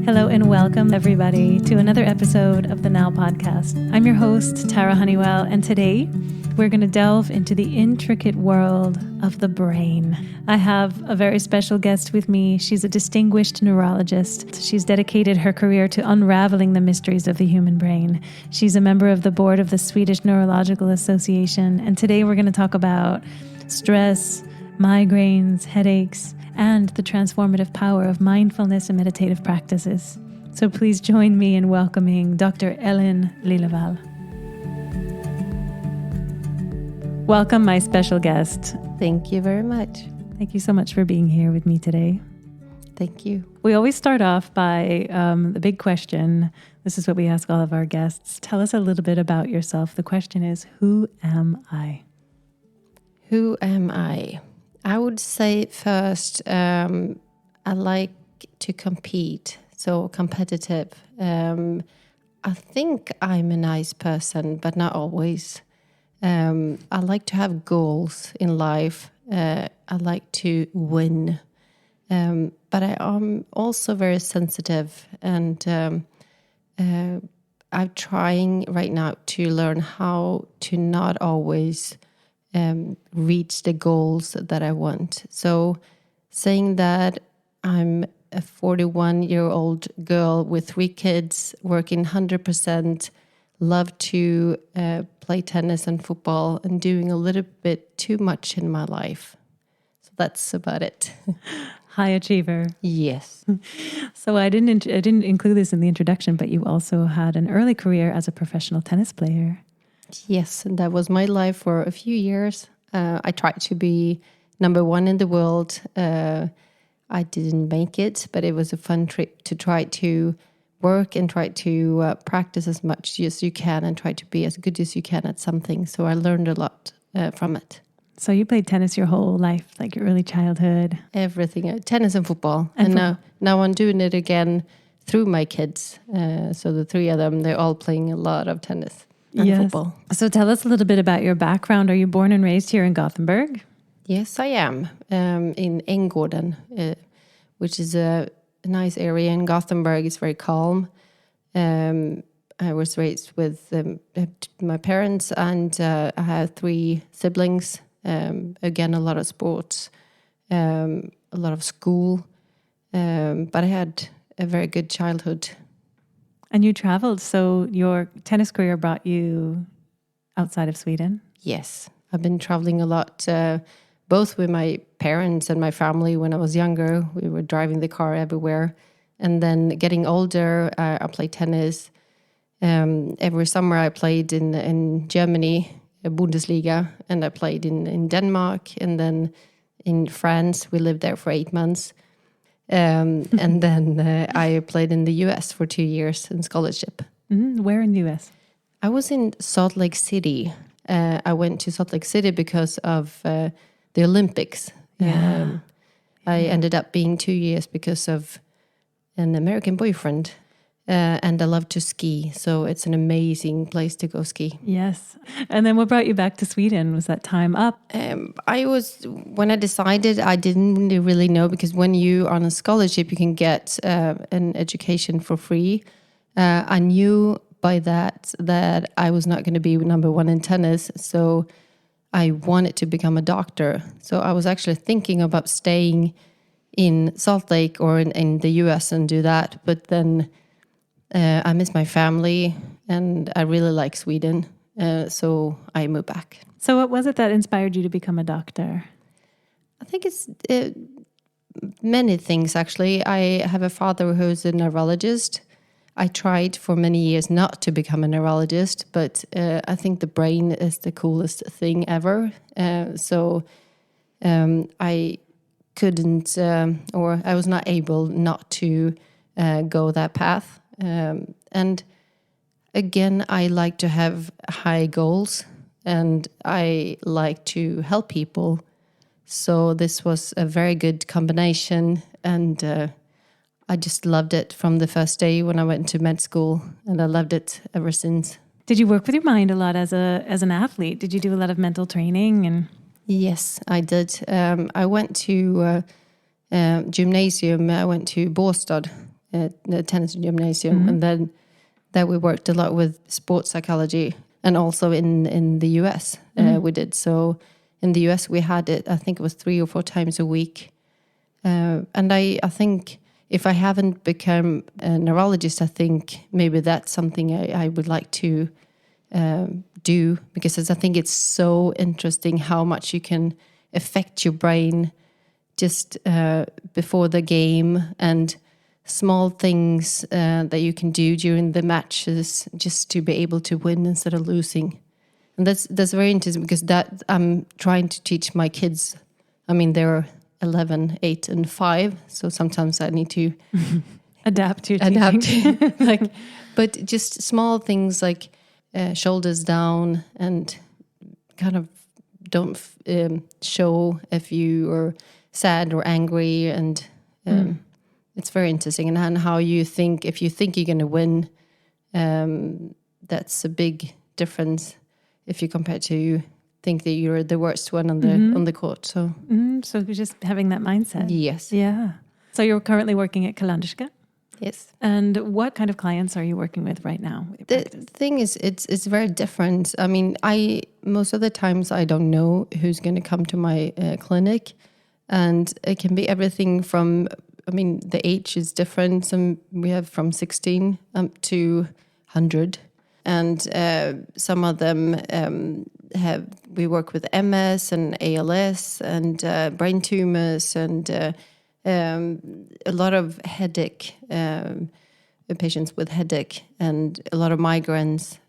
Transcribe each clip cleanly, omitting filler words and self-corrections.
Hello and welcome everybody to another episode of the Now podcast. I'm your host, Tara Hunnewell, and today we're going to delve into the intricate world of the brain. I have a very special guest with me. She's a distinguished neurologist. She's dedicated her career to unraveling the mysteries of the human brain. She's a member of the board of the Swedish Neurological Association, and today we're going to talk about stress, migraines, headaches, and the transformative power of mindfulness and meditative practices. So please join me in welcoming Dr. Ellen Lillvall. Welcome, my special guest. Thank you very much. Thank you so much for being here with me today. Thank you. We always start off by the big question. This is what we ask all of our guests. Tell us a little bit about yourself. The question is, who am I? Who am I? I would say first, I like to compete, so competitive. I think I'm a nice person, but not always. I like to have goals in life. I like to win. But I am also very sensitive, and I'm trying right now to learn how to not always reach the goals that I want. So saying that I'm a 41-year-old girl with 3 kids, working 100%, love to play tennis and football, and doing a little bit too much in my life. So that's about it. High achiever. Yes. So I didn't include this in the introduction, but you also had an early career as a professional tennis player. Yes, and that was my life for a few years. I tried to be number 1 in the world. I didn't make it, but it was a fun trip to try to work and try to practice as much as you can and try to be as good as you can at something. So I learned a lot from it. So you played tennis your whole life, like your early childhood? Everything, tennis and football. And now I'm doing it again through my kids. So the 3 of them, they're all playing a lot of tennis. And football. So tell us a little bit about your background. Are you born and raised here in Gothenburg? Yes, I am. In Änggården, which is a nice area in Gothenburg. It's very calm. I was raised with my parents, and I have 3 siblings. Again, a lot of sports, a lot of school. But I had a very good childhood. And you traveled, so your tennis career brought you outside of Sweden? Yes, I've been traveling a lot, both with my parents and my family. When I was younger, we were driving the car everywhere. And then getting older, I played tennis. Every summer I played in Germany, Bundesliga, and I played in Denmark. And then in France, we lived there for 8 months. And then I played in the US for 2 years in scholarship. Where in the US? I was in Salt Lake City. I went to Salt Lake City because of the Olympics. I ended up being 2 years because of an American boyfriend. And I love to ski, so it's an amazing place to go ski. Yes. And then what brought you back to Sweden? Was that time up? When I decided, I didn't really know, because when you're on a scholarship, you can get an education for free. I knew by that I was not going to be number 1 in tennis, so I wanted to become a doctor. So I was actually thinking about staying in Salt Lake or in the US and do that, but then I miss my family, and I really like Sweden, so I moved back. So what was it that inspired you to become a doctor? I think it's many things, actually. I have a father who's a neurologist. I tried for many years not to become a neurologist, but I think the brain is the coolest thing ever. So I couldn't, or I was not able not to go that path. And again, I like to have high goals, and I like to help people. So this was a very good combination, and I just loved it from the first day when I went to med school, and I loved it ever since. Did you work with your mind a lot as an athlete? Did you do a lot of mental training? And Yes, I did. I went to gymnasium. I went to Båstad the tennis gymnasium, and then that we worked a lot with sports psychology, and also in the US we did. So in the US we had it, I think it was 3 or 4 times a week. And I think if I haven't become a neurologist, I think maybe that's something I would like to do, because I think it's so interesting how much you can affect your brain just before the game, and small things that you can do during the matches just to be able to win instead of losing. And that's very interesting, because that I'm trying to teach my kids. I mean, they're 11, 8, and 5, so sometimes I need to adapt your teaching. like, but just small things like shoulders down, and kind of don't show if you are sad or angry, and it's very interesting. And how you think, if you think you're going to win, that's a big difference if you compare to think that you're the worst one on the court. So so just having that mindset. Yes. Yeah. So you're currently working at Kalanderska. Yes. And what kind of clients are you working with right now? The thing is, it's very different. I mean, most of the times I don't know who's going to come to my clinic, and it can be everything from, I mean, the age is different. We have from 16 to 100, and some of them we work with MS and ALS and brain tumors, and a lot of headache, patients with headache, and a lot of migraines.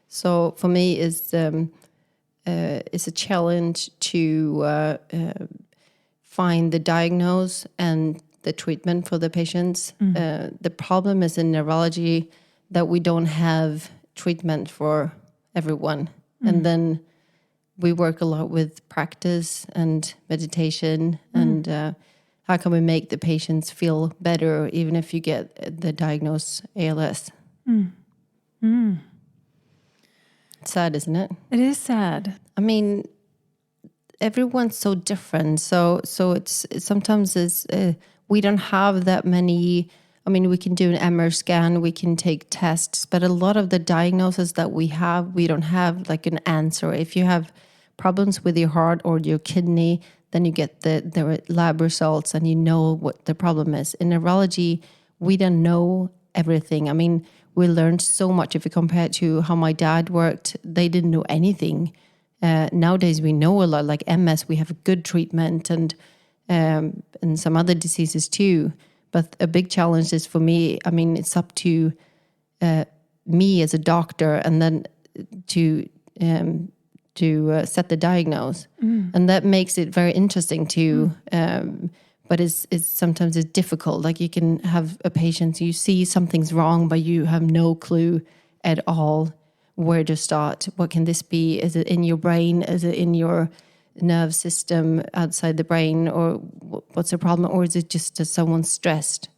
So for me, it's a challenge to find the diagnose and the treatment for the patients. The problem is in neurology that we don't have treatment for everyone. And then we work a lot with practice and meditation, and how can we make the patients feel better even if you get the diagnosed ALS. It's sad, isn't it? It is sad. I mean, everyone's so different. So it's sometimes we don't have that many. I mean, we can do an MR scan, we can take tests, but a lot of the diagnoses that we have, we don't have like an answer. If you have problems with your heart or your kidney, then you get the lab results and you know what the problem is. In neurology, we don't know everything. I mean, we learned so much. If you compare it to how my dad worked, they didn't know anything. Nowadays, we know a lot. Like MS, we have a good treatment, and some other diseases too. But a big challenge is for me, I mean, it's up to me as a doctor, and then to set the diagnose. And that makes it very interesting too. But it's sometimes it's difficult. Like you can have a patient, you see something's wrong, but you have no clue at all where to start. What can this be? Is it in your brain? Is it in your nerve system outside the brain, or what's the problem? Or is it just that someone's stressed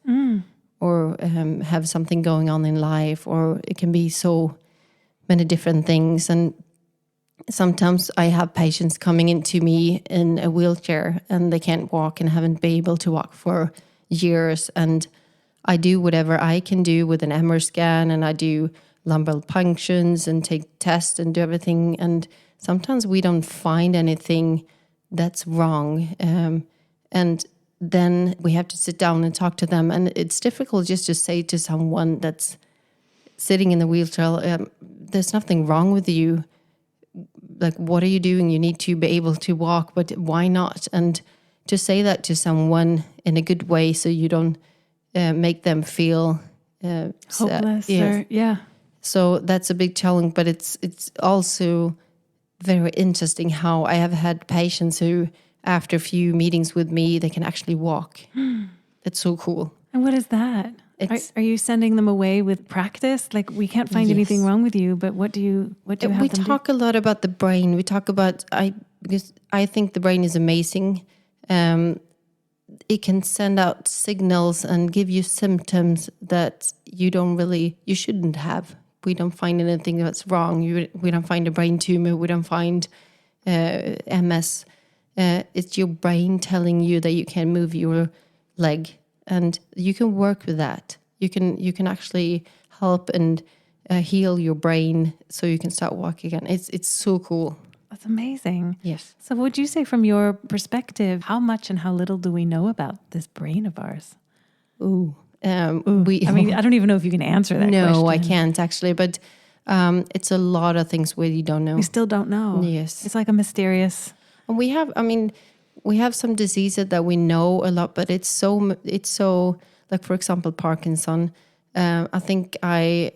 or have something going on in life? Or it can be so many different things. And sometimes I have patients coming into me in a wheelchair and they can't walk and haven't been able to walk for years. And I do whatever I can do with an MR scan, and I do lumbar punctions and take tests and do everything. And sometimes we don't find anything that's wrong. And then we have to sit down and talk to them. And it's difficult just to say to someone that's sitting in the wheelchair, there's nothing wrong with you. Like, what are you doing? You need to be able to walk, but why not? And to say that to someone in a good way, so you don't make them feel hopeless. Yes. So that's a big challenge, but it's also very interesting how I have had patients who, after a few meetings with me, they can actually walk. It's so cool. And what is that? Are you sending them away with practice? Like, we can't find anything wrong with you, but what do you have them do? We talk a lot about the brain. We talk about, because I think the brain is amazing. It can send out signals and give you symptoms that you shouldn't have. We don't find anything that's wrong. We don't find a brain tumor. We don't find MS. It's your brain telling you that you can't move your leg. and you can work with that. You can actually help and heal your brain so you can start walking again. It's so cool. That's amazing. Yes. So would you say from your perspective, how much and how little do we know about this brain of ours? Ooh. I mean, I don't even know if you can answer that question. No, I can't actually, but it's a lot of things we don't know. We still don't know. Yes. It's like a mysterious... And we have some diseases that we know a lot, but it's so like, for example, Parkinson. I think I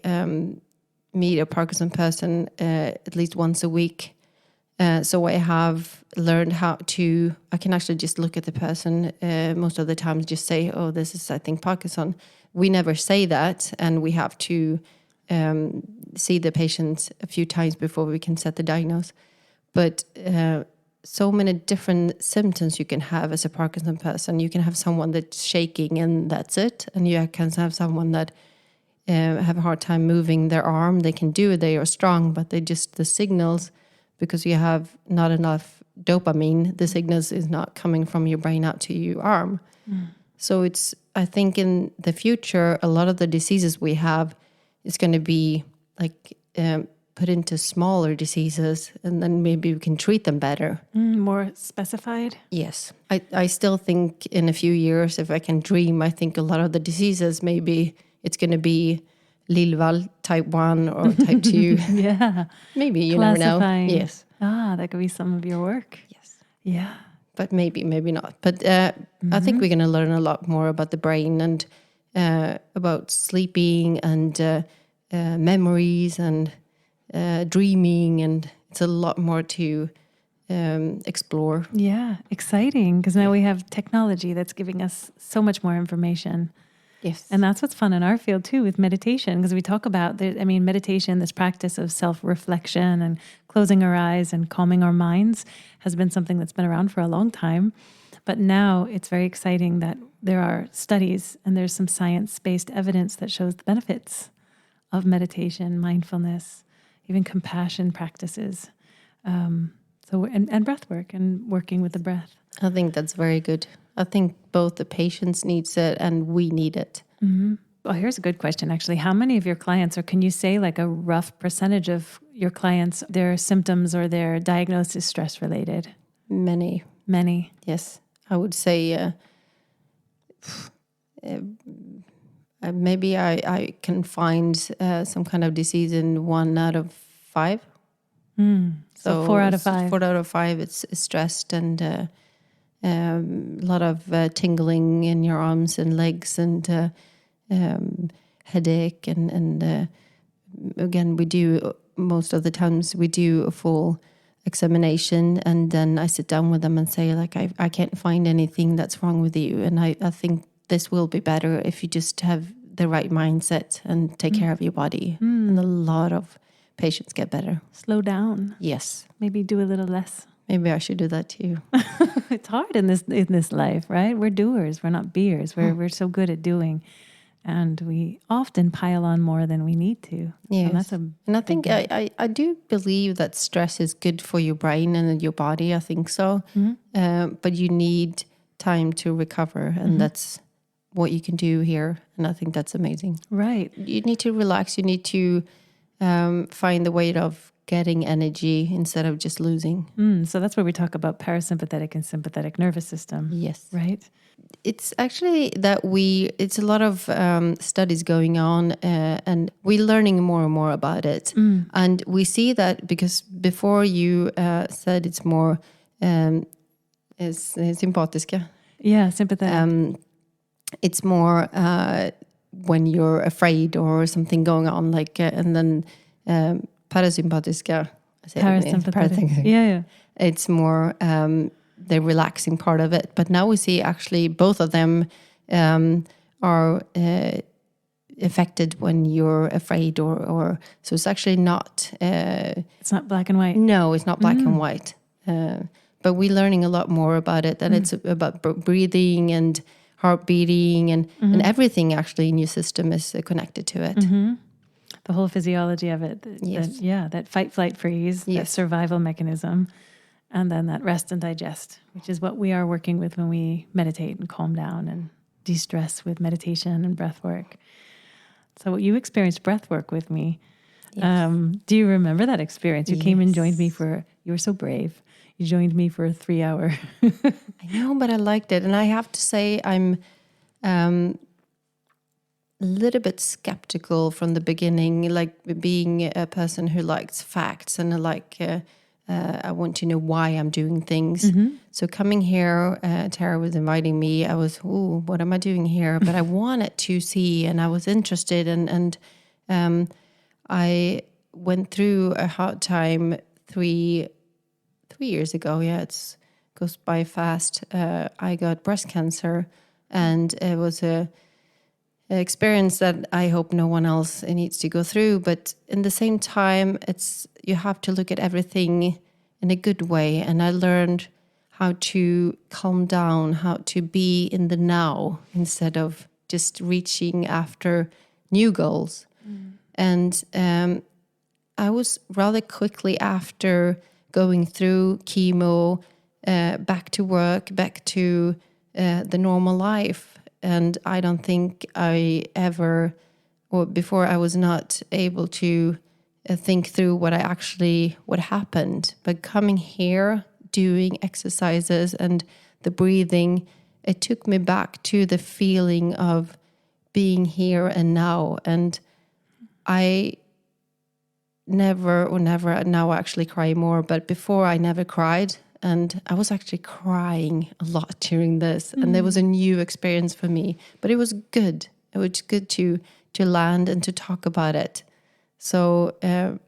meet a Parkinson person at least once a week. So I have learned I can actually just look at the person most of the time, just say, oh, this is, I think, Parkinson. We never say that, and we have to see the patient a few times before we can set the diagnosis. But so many different symptoms you can have as a Parkinson person. You can have someone that's shaking and that's it. And you can have someone that have a hard time moving their arm. They can do it, they are strong, but the signals, because you have not enough dopamine, the signals is not coming from your brain out to your arm. So I think in the future, a lot of the diseases we have is going to be like put into smaller diseases, and then maybe we can treat them better. More specified? Yes. I still think in a few years, if I can dream, I think a lot of the diseases, maybe it's going to be Lillvall type 1 or type 2. Yeah. Maybe, you never know. Yes. That could be some of your work. Yes. Yeah. But maybe not. But I think we're going to learn a lot more about the brain and about sleeping and memories and dreaming, and it's a lot more to explore. Yeah, exciting, because now we have technology that's giving us so much more information. Yes. And that's what's fun in our field too with meditation, because we talk about, meditation, this practice of self-reflection and closing our eyes and calming our minds has been something that's been around for a long time. But now it's very exciting that there are studies and there's some science-based evidence that shows the benefits of meditation, mindfulness, even compassion practices. And breath work and working with the breath. I think that's very good. I think both the patients needs it and we need it. Mm-hmm. Well, here's a good question, actually. How many of your clients, or can you say like a rough percentage of your clients, their symptoms or their diagnosis stress related? Many. Yes. I would say maybe I can find some kind of disease in 1 out of 5. So 4 out of 5. 4 out of 5, it's stressed, and a lot of tingling in your arms and legs, and headache. And again, most of the times we do a full examination, and then I sit down with them and say, like, I can't find anything that's wrong with you. And I think this will be better if you just have the right mindset and take care of your body. And a lot of patients get better. Slow down. Yes. Maybe do a little less. Maybe I should do that too. It's hard in this life, right? We're doers. We're not beers. We're so good at doing. And we often pile on more than we need to. Yes. And I think I do believe that stress is good for your brain and your body. I think so. But you need time to recover. And that's what you can do here. And I think that's amazing. Right. You need to relax. You need to find the way of getting energy instead of just losing. So that's where we talk about parasympathetic and sympathetic nervous system. Yes. Right? It's actually that it's a lot of studies going on, and we're learning more and more about it. And we see that because before you said it's more sympatiska. Yeah, sympathetic. It's more when you're afraid or something going on, like, and then parasympatiska. Parasympathetic. Yeah. It's more the relaxing part of it. But now we see actually both of them are affected when you're afraid or so it's actually not... it's not black and white. No, it's not black and white. But we're learning a lot more about it. And it's about breathing and heart beating and everything actually in your system is connected to it. The whole physiology of it. Yes. That fight, flight, freeze, that survival mechanism. And then that rest and digest, which is what we are working with when we meditate and calm down and de-stress with meditation and breath work. So you experienced breath work with me. Yes. Do you remember that experience? You came and Yes. joined me you were so brave. You joined me for a 3-hour. I know, but I liked it. And I have to say, I'm a little bit skeptical from the beginning, like being a person who likes facts and I want to know why I'm doing things. So coming here, Tara was inviting me. I was, what am I doing here? But I wanted to see, and I was interested, and I went through a hard time 3 years ago. Yeah, it goes by fast. I got breast cancer, and it was an experience that I hope no one else needs to go through. But in the same time, you have to look at everything in a good way. And I learned how to calm down, how to be in the now instead of just reaching after new goals. And I was rather quickly after going through chemo, back to work, back to the normal life. And I don't think before I was not able to think through what happened. But coming here, doing exercises and the breathing, it took me back to the feeling of being here and now. And I never, now I actually cry more, but before I never cried. And I was actually crying a lot during this. And there was a new experience for me, but it was good. It was good to land and to talk about it. So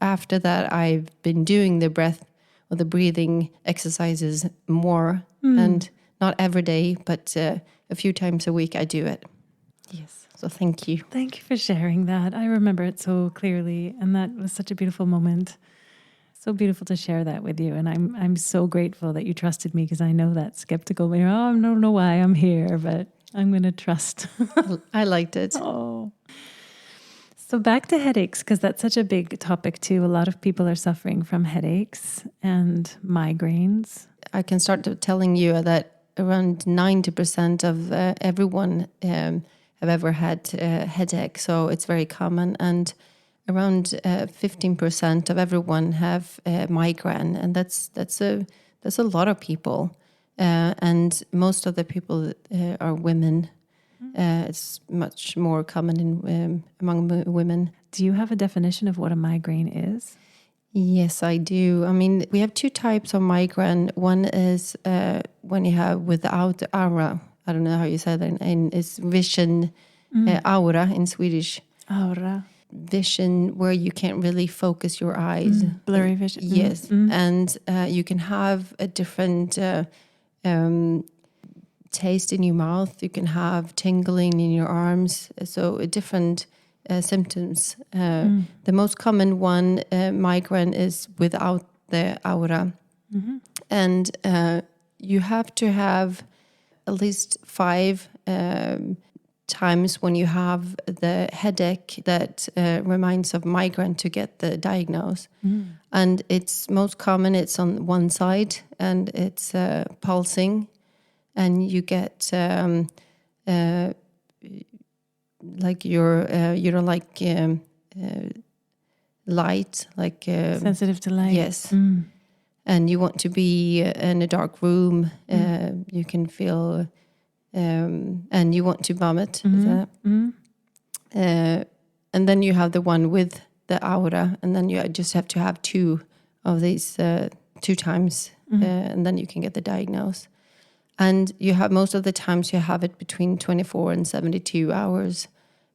after that, I've been doing the breath or the breathing exercises more, and not every day, but a few times a week I do it. Yes. So thank you. Thank you for sharing that. I remember it so clearly, and that was such a beautiful moment. So beautiful to share that with you, and I'm so grateful that you trusted me, because I know that skeptical. I don't know why I'm here, but I'm going to trust. I liked it. Oh. So back to headaches, because that's such a big topic too. A lot of people are suffering from headaches and migraines. I can start telling you that around 90% of everyone have ever had a headache, so it's very common. And around 15% of everyone have migraine, and that's a lot of people. And most of the people are women. It's much more common among women. Do you have a definition of what a migraine is? Yes, I do. I mean, we have two types of migraine. One is when you have without aura. I don't know how you say that. And it's vision, aura in Swedish. Aura. Vision where you can't really focus your eyes. Blurry vision. Yes. And you can have a different taste in your mouth. You can have tingling in your arms. So different symptoms. The most common one, migraine, is without the aura. And you have to have at least 5 times when you have the headache that reminds of migraine to get the diagnosis. And it's most common, it's on one side, and it's pulsing, and you get like you don't like light, like sensitive to light. Yes. And you want to be in a dark room. You can feel and you want to vomit. Is that? And then you have the one with the aura, and then you just have to have 2 of these 2 times, and then you can get the diagnosis. And you have, most of the times you have it between 24 and 72 hours.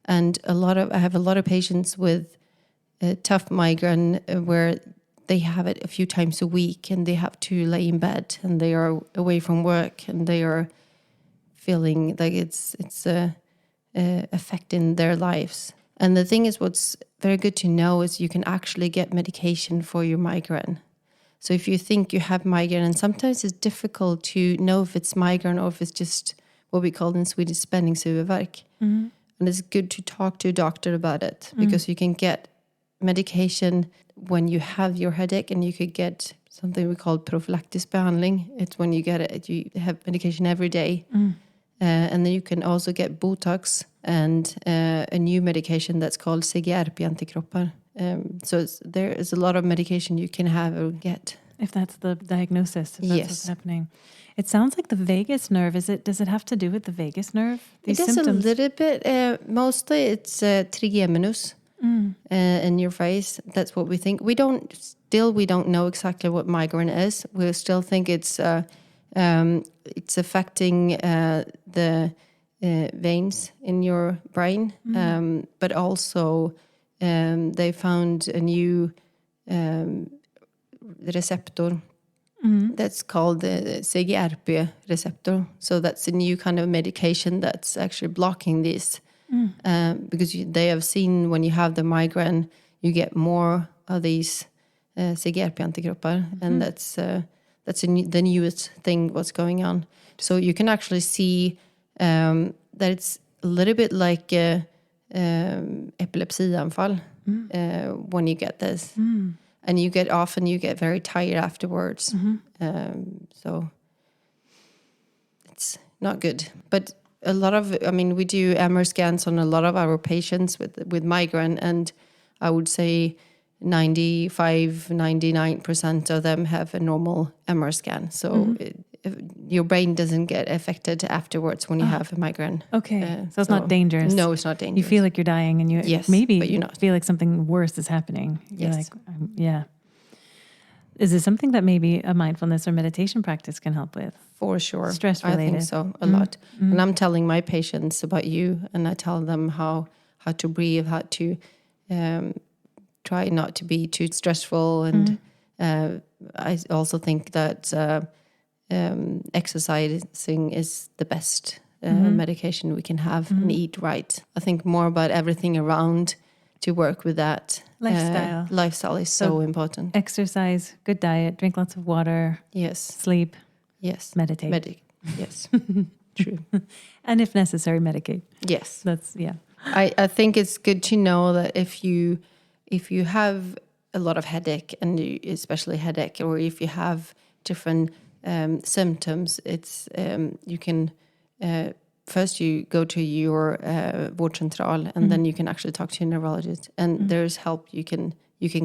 And I have a lot of patients with tough migraine where they have it a few times a week, and they have to lay in bed, and they are away from work, and they are feeling like it's affecting their lives. And the thing is, what's very good to know is you can actually get medication for your migraine. So if you think you have migraine, and sometimes it's difficult to know if it's migraine or if it's just what we call in Swedish spänningshuvudvärk. And it's good to talk to a doctor about it, because you can get medication when you have your headache, and you could get something we call prophylactic behandling. It's when you get it, you have medication every day. And then you can also get Botox and a new medication that's called CGRP-antikroppar. So there is a lot of medication you can have or get. If that's the diagnosis, if that's what's happening. It sounds like the vagus nerve. Does it have to do with the vagus nerve? It does a little bit. Mostly it's trigeminus in your face. That's what we think. We don't know exactly what migraine is. We still think it's affecting the veins in your brain. But also they found a new receptor that's called the CGRP receptor. So that's a new kind of medication that's actually blocking this. Because they have seen when you have the migraine, you get more of these CGRP-antikroppar, and that's the newest thing what's going on. So you can actually see that it's a little bit like epilepsianfall when you get this. And you get very tired afterwards. So it's not good. But we do MR scans on a lot of our patients with migraine, and I would say 95-99% of them have a normal MR scan. So your brain doesn't get affected afterwards when you have a migraine. Okay, so it's not dangerous. No, it's not dangerous. You feel like you're dying, and you but you're not. Feel like something worse is happening. You're like, yeah. Is this something that maybe a mindfulness or meditation practice can help with? For sure. Stress related. I think so, a lot. And I'm telling my patients about you, and I tell them how to breathe, how to try not to be too stressful. And I also think that exercising is the best medication we can have, and eat right. I think more about everything around to work with that. Lifestyle is so important. Exercise, good diet, drink lots of water. Yes. Sleep. Yes. Meditate. Yes. True. And if necessary, medicate. Yes. I think it's good to know that if you have a lot of headache, and especially headache, or if you have different symptoms, it's you can first you go to your vårdcentral, and then you can actually talk to a neurologist, and there's help you can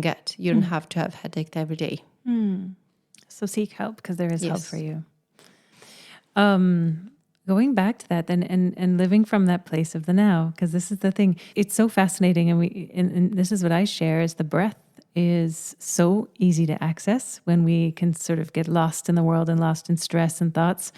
get. You don't have to have headache every day. So seek help, because there is help for you. Going back to that then, and living from that place of the now, because this is the thing. It's so fascinating, and this is what I share, is the breath is so easy to access when we can sort of get lost in the world and lost in stress and thoughts.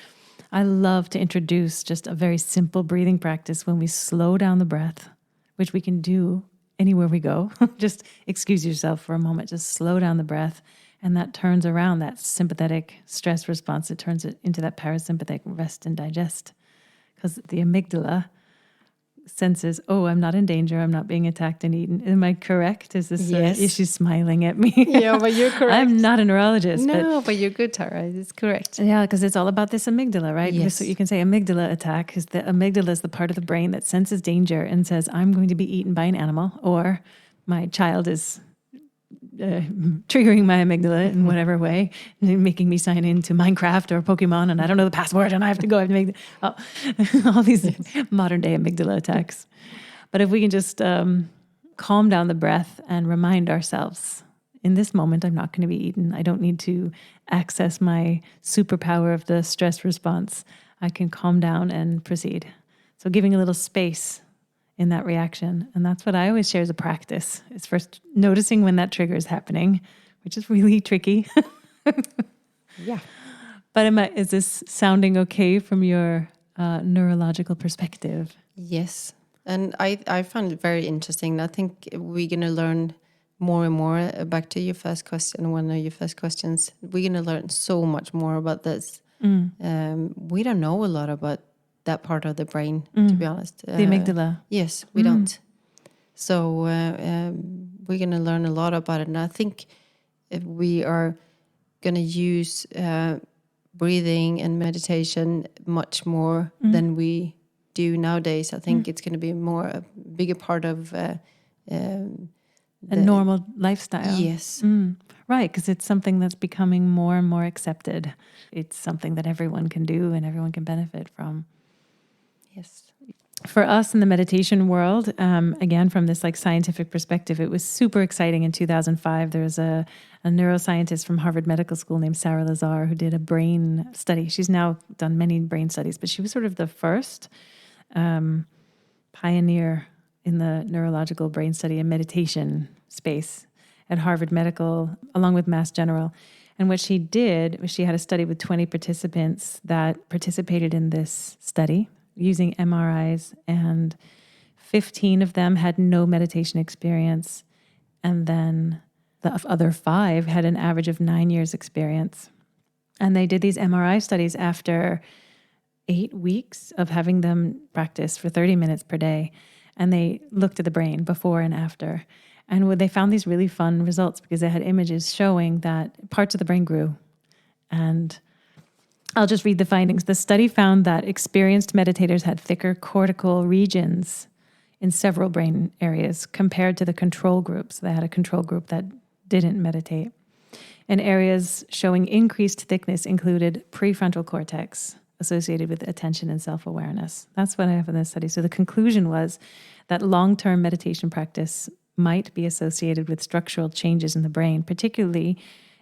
I love to introduce just a very simple breathing practice when we slow down the breath, which we can do anywhere we go. Just excuse yourself for a moment, just slow down the breath. And that turns around that sympathetic stress response. It turns it into that parasympathetic rest and digest. Because the amygdala senses, oh, I'm not in danger. I'm not being attacked and eaten. Am I correct? Is this she's smiling at me? Yeah, but you're correct. I'm not a neurologist. No, but you're good, Tara. It's correct. Yeah, because it's all about this amygdala, right? Yes. So you can say amygdala attack, because the amygdala is the part of the brain that senses danger and says, I'm going to be eaten by an animal, or my child is triggering my amygdala in whatever way, making me sign into Minecraft or Pokemon, and I don't know the password, and I have to go. I have to make all these modern day amygdala attacks. But if we can just calm down the breath and remind ourselves, in this moment, I'm not going to be eaten. I don't need to access my superpower of the stress response. I can calm down and proceed. So giving a little space in that reaction. And that's what I always share as a practice, is first noticing when that trigger is happening, which is really tricky. Yeah. But is this sounding okay from your neurological perspective? Yes. And I found it very interesting. I think we're going to learn more and more. Back to your first question, one of your first questions, we're going to learn so much more about this. We don't know a lot about that part of the brain, to be honest. The amygdala. Yes, we don't. So we're going to learn a lot about it. And I think if we are going to use breathing and meditation much more than we do nowadays, I think it's going to be a bigger part of a normal lifestyle. Yes. Right, because it's something that's becoming more and more accepted. It's something that everyone can do and everyone can benefit from. Yes. For us in the meditation world, again, from this like scientific perspective, it was super exciting. In 2005, there was a neuroscientist from Harvard Medical School named Sarah Lazar who did a brain study. She's now done many brain studies, but she was sort of the first pioneer in the neurological brain study and meditation space at Harvard Medical, along with Mass General. And what she did was she had a study with 20 participants that participated in this study using MRIs, and 15 of them had no meditation experience. And then the other 5 had an average of 9 years experience. And they did these MRI studies after 8 weeks of having them practice for 30 minutes per day. And they looked at the brain before and after. And they found these really fun results because they had images showing that parts of the brain grew. And I'll just read the findings. The study found that experienced meditators had thicker cortical regions in several brain areas compared to the control groups. They had a control group that didn't meditate. And areas showing increased thickness included prefrontal cortex associated with attention and self-awareness. That's what I have in this study. So the conclusion was that long-term meditation practice might be associated with structural changes in the brain, particularly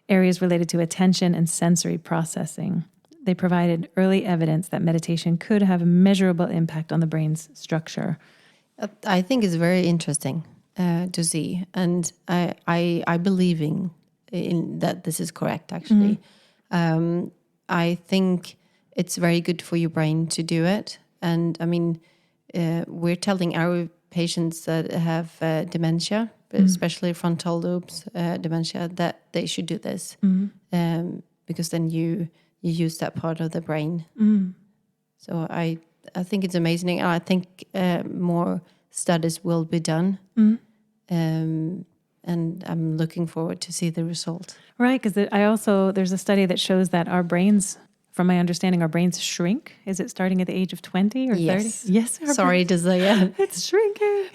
areas related to attention and sensory processing. They provided early evidence that meditation could have a measurable impact on the brain's structure. I think it's very interesting to see, and I believe in that this is correct. Actually, I think it's very good for your brain to do it. And I mean, we're telling our patients that have dementia, especially frontal lobes dementia, that they should do this because then you use that part of the brain. So I think it's amazing. And I think more studies will be done. And I'm looking forward to see the result. Right, because there's a study that shows that our brains, from my understanding, our brains shrink. Is it starting at the age of 20 or 30? Yes. Sorry to say. It's shrinking.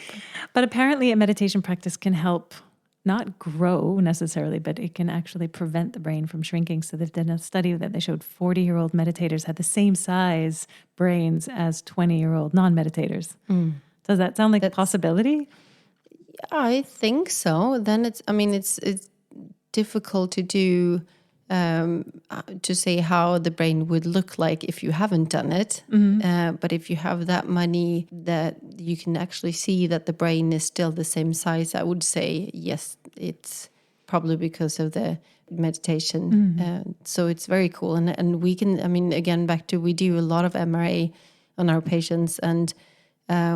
But apparently a meditation practice can help not grow necessarily, but it can actually prevent the brain from shrinking. So they've done a study that they showed 40-year-old meditators had the same size brains as 20-year-old non-meditators. Does that sound like a possibility? I think so. Then it's difficult to do, to say how the brain would look like if you haven't done it. But if you have that money that you can actually see that the brain is still the same size, I would say, yes, it's probably because of the meditation. So it's very cool. And we can, again, back to, we do a lot of MRI on our patients, and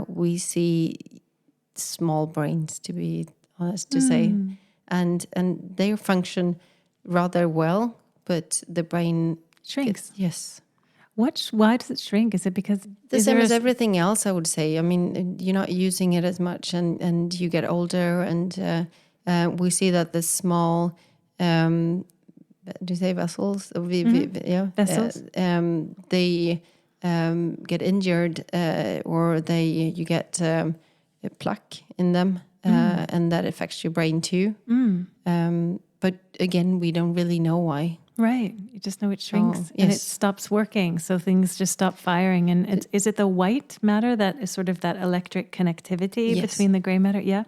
we see small brains, to be honest to say. And they function rather well, but the brain shrinks. Yes. Why does it shrink? Is it because the same as everything else? I would say. I mean, you're not using it as much, and you get older, and we see that the small, do you say vessels? Vessels. They get injured, or you get a plaque in them, and that affects your brain too. But again, we don't really know why. Right. You just know it shrinks and it stops working. So things just stop firing. And is it the white matter that is sort of that electric connectivity between the gray matter? Yeah.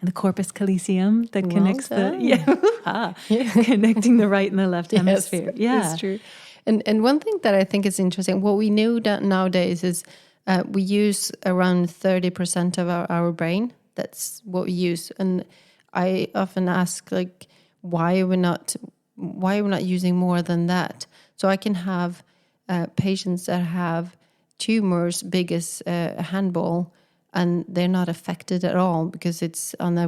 And the corpus callosum that connects connecting the right and the left hemisphere. Yeah. That's true. And one thing that I think is interesting, what we know that nowadays is we use around 30% of our brain. That's what we use. And I often ask, like, why are we not using more than that? So I can have patients that have tumors big as a handball, and they're not affected at all because it's on a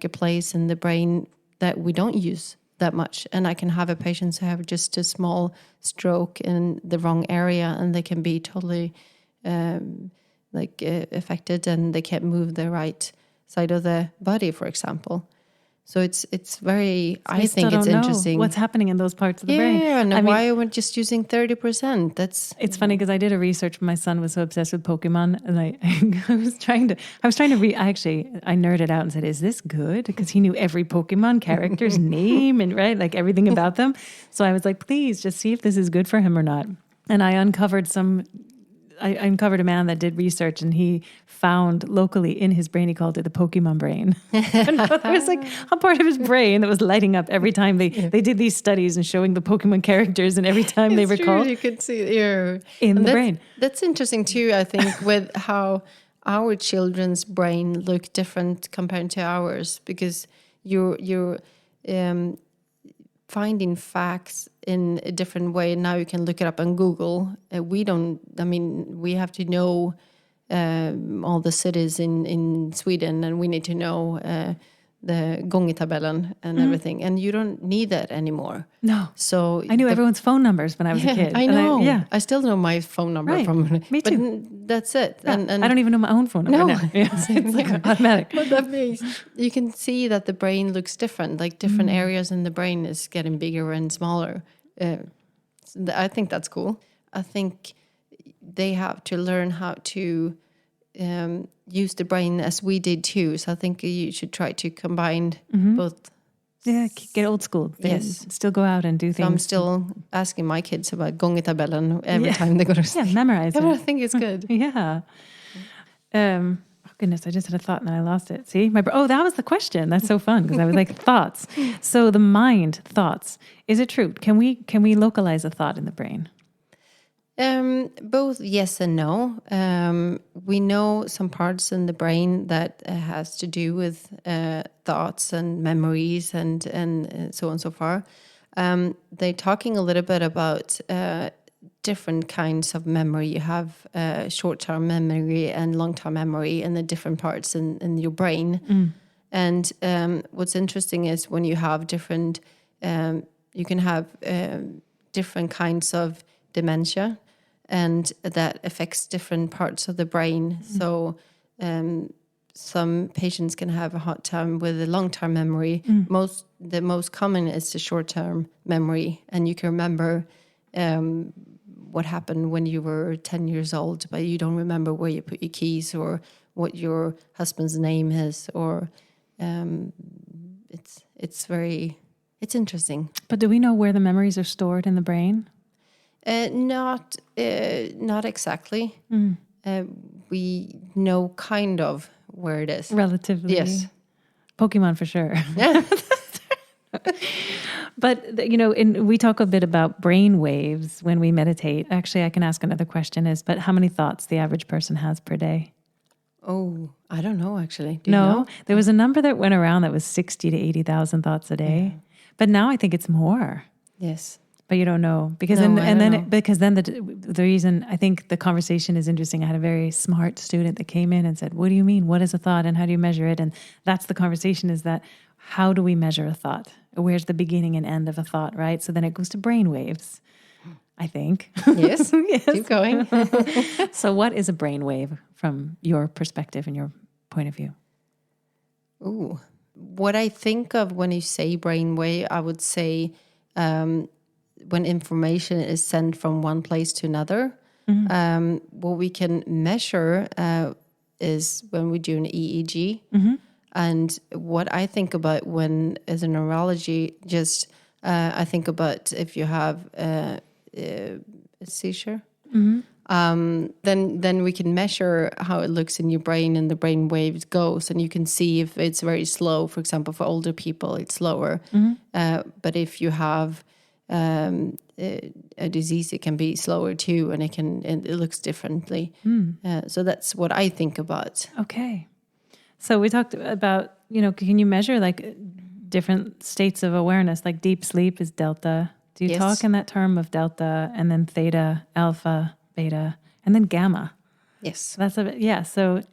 place in the brain that we don't use that much. And I can have a patient who have just a small stroke in the wrong area, and they can be totally affected, and they can't move the right side of the body, for example. So it's very, so I think it's interesting. What's happening in those parts of the brain? Yeah, and why are we just using 30%? It's funny because I did a research. My son was so obsessed with Pokemon, and I was trying to read. I nerded out and said, "Is this good?" Because he knew every Pokemon character's name and everything about them. So I was like, "Please, just see if this is good for him or not." And I uncovered some I uncovered a man that did research, and he found locally in his brain, he called it the Pokemon brain. And there was like a part of his brain that was lighting up every time they did these studies and showing the Pokemon characters, and every time they recalled. True, you could see it in the brain. That's interesting too, I think, with how our children's brain look different compared to ours, because you're finding facts in a different way. Now you can look it up on Google. We have to know all the cities in Sweden, and we need to know the gångertabellen and everything. And you don't need that anymore. No. So I knew everyone's phone numbers when I was a kid. I know. And I still know my phone number Right. from. Me too. But that's it. Yeah. And I don't even know my own phone number No. now. Yeah. It's like automatic. But that means you can see that the brain looks different. Like different areas in the brain is getting bigger and smaller. I think that's cool. I think they have to learn how to use the brain as we did too. So I think you should try to combine both. Yeah, get old school. Yes. Still go out and do things. So I'm still asking my kids about gångertabellen every time they go to sleep. Yeah, memorize it. I think it's good. Yeah. Oh goodness, I just had a thought and then I lost it. See, that was the question. That's so fun because I was like thoughts. So the mind, thoughts. Is it true? Can we localize a thought in the brain? Both yes and no. We know some parts in the brain that has to do with thoughts and memories and so on and so far. They're talking a little bit about different kinds of memory. You have short-term memory and long-term memory and the different parts in your brain. And what's interesting is when you have different, you can have different kinds of dementia, and that affects different parts of the brain. So some patients can have a hard time with the long-term memory. The most common is the short-term memory, and you can remember what happened when you were 10 years old, but you don't remember where you put your keys or what your husband's name is, or it's interesting. But do we know where the memories are stored in the brain? Not exactly. We know kind of where it is. Relatively. Yes. Pokemon for sure. Yeah. But, we talk a bit about brain waves when we meditate. Actually, I can ask another question but how many thoughts the average person has per day? Oh, I don't know, actually. Do you know? There was a number that went around that was 60 to 80,000 thoughts a day. Yeah. But now I think it's more. Yes. But you don't know because then the reason I think the conversation is interesting. I had a very smart student that came in and said, "What do you mean? What is a thought, and how do you measure it?" And that's the conversation: is that how do we measure a thought? Where's the beginning and end of a thought, right? So then it goes to brain waves, I think. Yes. Yes. Keep going. So what is a brain wave from your perspective and your point of view? Ooh, what I think of when you say brain wave, I would say. When information is sent from one place to another, what we can measure is when we do an EEG. And what I think about when, as a neurologist, I think about if you have a seizure, then we can measure how it looks in your brain and the brain waves goes, and you can see if it's very slow. For example, for older people, it's slower. But if you have a disease, it can be slower too, and it looks differently. So that's what I think about. Okay. So we talked about, can you measure like different states of awareness? Like deep sleep is delta. Do you talk in that term of delta, and then theta, alpha, beta, and then gamma? Yes. So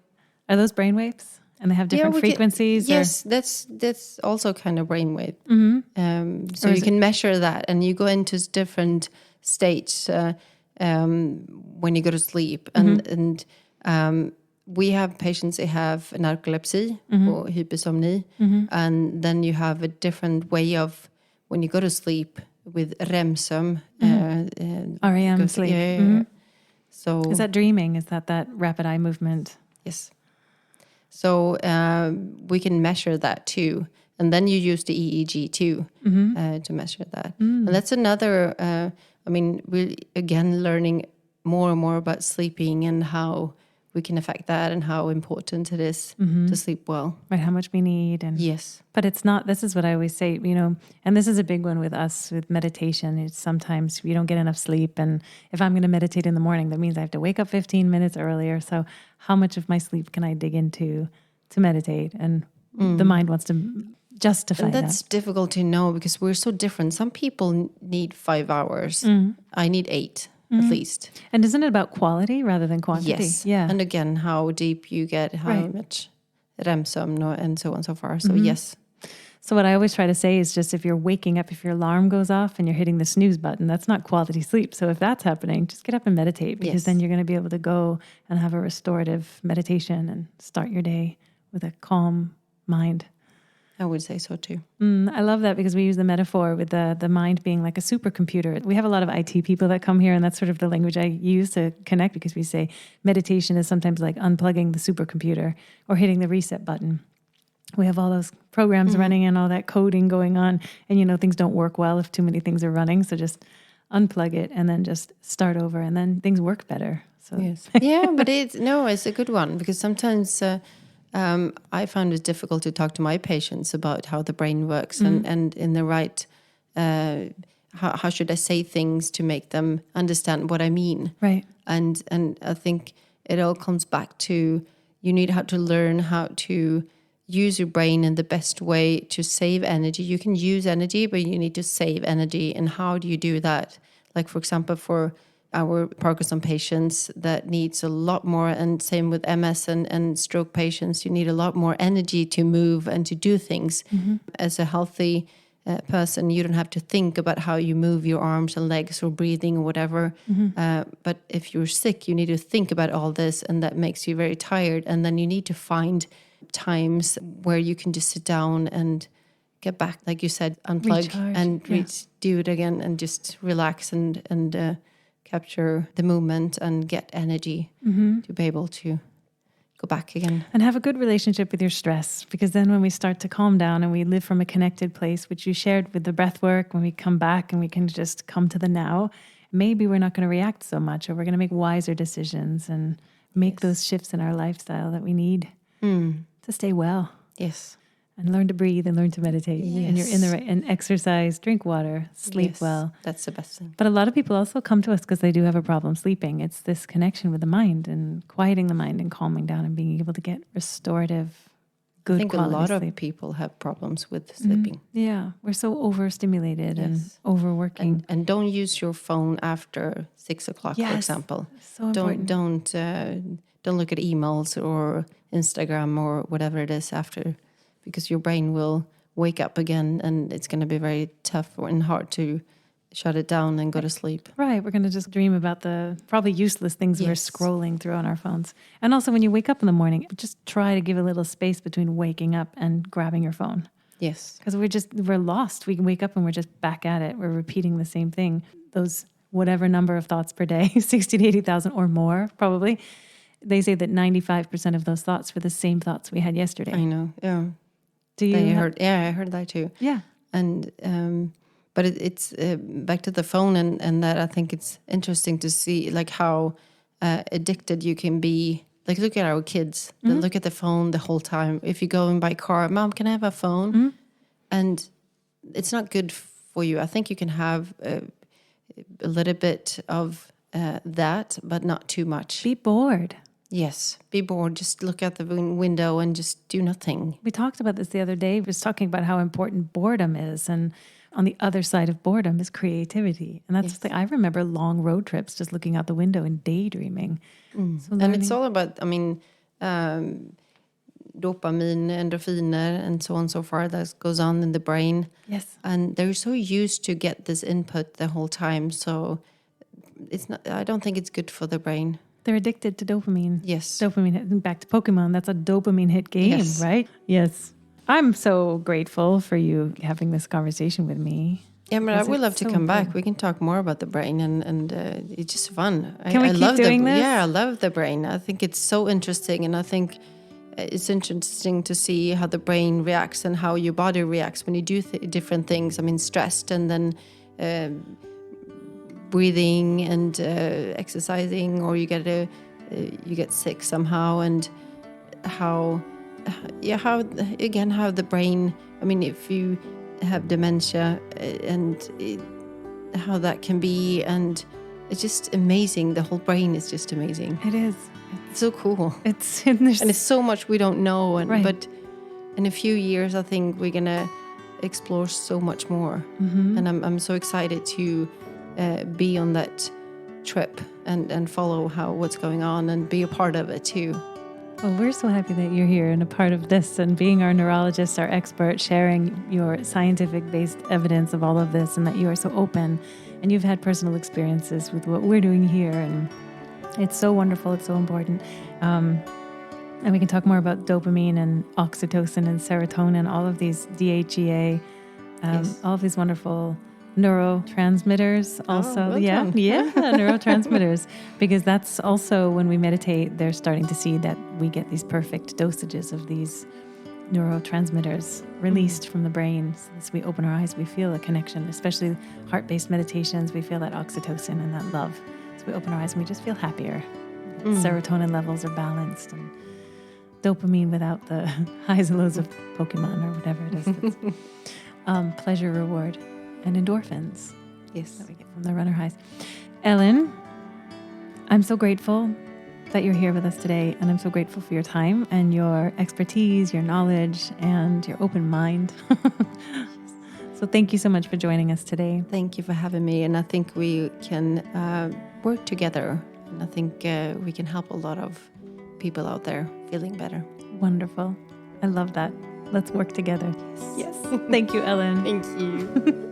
are those brain waves? And they have different frequencies? Yes, that's also kind of brainwave. So you can measure that, and you go into different states when you go to sleep. And we have patients that have narcolepsy or hypersomnia, and then you have a different way of when you go to sleep with REM-sömn. REM sleep. Yeah. So is that dreaming? Is that rapid eye movement? Yes. So we can measure that too. And then you use the EEG too to measure that. And that's another, we're again learning more and more about sleeping and how we can affect that and how important it is to sleep well. Right, how much we need. And Yes. But it's not, this is what I always say, and this is a big one with us with meditation. It's sometimes we don't get enough sleep. And if I'm going to meditate in the morning, that means I have to wake up 15 minutes earlier. So how much of my sleep can I dig into to meditate? And the mind wants to justify and that's difficult to know because we're so different. Some people need 5 hours. I need 8 at least. And isn't it about quality rather than quantity? Yes. Yeah. And again, how deep you get, how much REM-sömn and so on and so far. So yes. So what I always try to say is just if you're waking up, if your alarm goes off and you're hitting the snooze button, that's not quality sleep. So if that's happening, just get up and meditate because then you're going to be able to go and have a restorative meditation and start your day with a calm mind. I would say so too. I love that because we use the metaphor with the mind being like a supercomputer. We have a lot of IT people that come here, and that's sort of the language I use to connect because we say meditation is sometimes like unplugging the supercomputer or hitting the reset button. We have all those programs running and all that coding going on, and things don't work well if too many things are running. So just unplug it and then just start over, and then things work better. So yes, yeah, but it's a good one because sometimes I found it difficult to talk to my patients about how the brain works and in the right. How should I say things to make them understand what I mean? Right. And I think it all comes back to you need to learn how to use your brain in the best way to save energy. You can use energy, but you need to save energy. And how do you do that? Like, for example, for our Parkinson patients that needs a lot more, and same with MS and stroke patients, you need a lot more energy to move and to do things. As a healthy person, you don't have to think about how you move your arms and legs or breathing or whatever. But if you're sick, you need to think about all this, and that makes you very tired. And then you need to find times where you can just sit down and get back, like you said, unplug. Recharge, and do it again and just relax and capture the moment and get energy to be able to go back again. And have a good relationship with your stress, because then when we start to calm down and we live from a connected place, which you shared with the breath work, when we come back and we can just come to the now, maybe we're not going to react so much, or we're going to make wiser decisions and make those shifts in our lifestyle that we need to stay well. Yes. And learn to breathe and learn to meditate. Yes. And you're in the right, and exercise, drink water, sleep well. That's the best thing. But a lot of people also come to us because they do have a problem sleeping. It's this connection with the mind and quieting the mind and calming down and being able to get restorative, good quality sleep. I think a lot of people have problems with sleeping. Yeah. We're so overstimulated and overworking. And don't use your phone after 6 o'clock, for example. So important. Don't look at emails or Instagram or whatever it is after, because your brain will wake up again and it's going to be very tough and hard to shut it down and go to sleep. Right. We're going to just dream about the probably useless things we're scrolling through on our phones. And also when you wake up in the morning, just try to give a little space between waking up and grabbing your phone. Yes. Because we're lost. We can wake up and we're just back at it. We're repeating the same thing. Those whatever number of thoughts per day, 60 to 80,000 or more, probably. They say that 95% of those thoughts were the same thoughts we had yesterday. I know. Yeah. Do you? I heard that too. Yeah. And but it's back to the phone, and that I think it's interesting to see like how addicted you can be. Like look at our kids. They look at the phone the whole time. If you go and buy a car, Mom, can I have a phone? And it's not good for you. I think you can have a little bit of that, but not too much. Be bored. Yes, be bored. Just look out the window and just do nothing. We talked about this the other day. We was talking about how important boredom is. And on the other side of boredom is creativity. And that's the thing. I remember long road trips just looking out the window and daydreaming. So and it's all about, dopamine, endorphiner, and so on and so forth that goes on in the brain. Yes. And they're so used to get this input the whole time. So it's not. I don't think it's good for the brain. They're addicted to dopamine. Yes. Dopamine. Back to Pokemon. That's a dopamine hit game, right? Yes. I'm so grateful for you having this conversation with me. Yeah, but I would love to come back. We can talk more about the brain, and it's just fun. Can we keep doing this? Yeah, I love the brain. I think it's so interesting, and I think it's interesting to see how the brain reacts and how your body reacts when you do different things. Stressed, and then breathing and exercising, or you get sick somehow, and how the brain. I mean, if you have dementia and how that can be, and it's just amazing. The whole brain is just amazing. It is. It's so cool. And it's so much we don't know, Right. but in a few years, I think we're gonna explore so much more. Mm-hmm. And I'm so excited to be on that trip and follow what's going on and be a part of it too. Well, we're so happy that you're here and a part of this and being our neurologist, our expert, sharing your scientific-based evidence of all of this, and that you are so open and you've had personal experiences with what we're doing here. And it's so wonderful. It's so important. And we can talk more about dopamine and oxytocin and serotonin, all of these DHEA, Yes. all of these wonderful neurotransmitters also. well yeah, done. neurotransmitters. Because that's also when we meditate, they're starting to see that we get these perfect dosages of these neurotransmitters released from the brain. So as we open our eyes, we feel a connection, especially heart-based meditations. We feel that oxytocin and that love. So we open our eyes and we just feel happier. Serotonin levels are balanced, and dopamine without the highs and lows of Pokemon or whatever it is. Pleasure, reward, and endorphins. Yes. That we get from the runner highs. Ellen, I'm so grateful that you're here with us today, and I'm so grateful for your time and your expertise, your knowledge, and your open mind. So thank you so much for joining us today. Thank you for having me, and I think we can work together, and I think we can help a lot of people out there feeling better. Wonderful. I love that. Let's work together. Yes. Thank you, Ellen. Thank you.